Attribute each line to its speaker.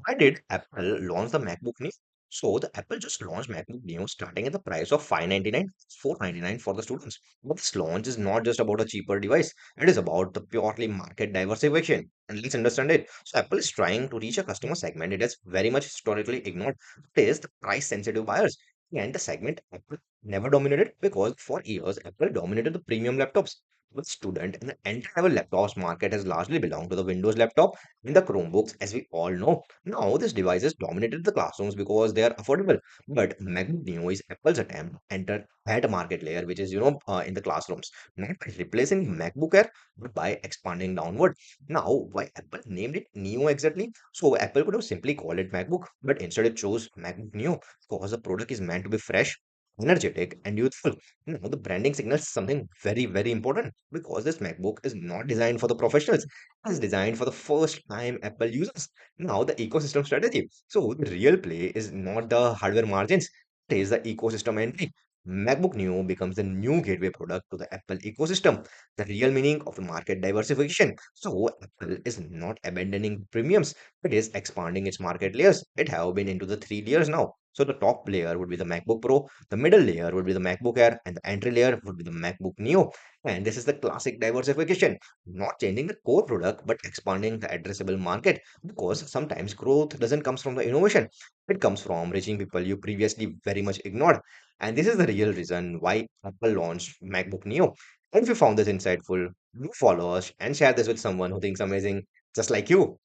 Speaker 1: Why did Apple launch the MacBook Neo? So the Apple just launched MacBook Neo starting at the price of 599, 499 for the students. But this launch is not just about a cheaper device. It is about the purely market diversification. And let's understand it. So Apple is trying to reach a customer segment it has very much historically ignored. It is the price sensitive buyers. And the segment Apple never dominated because for years Apple dominated the premium laptops. With student and the entry-level laptops market has largely belonged to the Windows laptop and the Chromebooks, as we all know. Now, these devices dominated the classrooms because they are affordable. But MacBook Neo is Apple's attempt to enter that market layer, which is, in the classrooms, not by replacing MacBook Air, but by expanding downward. Now, why Apple named it Neo exactly? So, Apple could have simply called it MacBook, but instead it chose MacBook Neo because the product is meant to be fresh, energetic, and youthful. Now, the branding signals something very, very important because this MacBook is not designed for the professionals. It is designed for the first time Apple users. Now, the ecosystem strategy. So, the real play is not the hardware margins, it is the ecosystem entry. MacBook Neo becomes the new gateway product to the Apple ecosystem, the real meaning of the market diversification. So, Apple is not abandoning premiums, it is expanding its market layers. It have been into the three layers now. So, the top layer would be the MacBook Pro, the middle layer would be the MacBook Air, and the entry layer would be the MacBook Neo. And this is the classic diversification, not changing the core product, but expanding the addressable market because sometimes growth doesn't come from the innovation, it comes from reaching people you previously very much ignored. And this is the real reason why Apple launched MacBook Neo. And if you found this insightful, do follow us and share this with someone who thinks amazing just like you.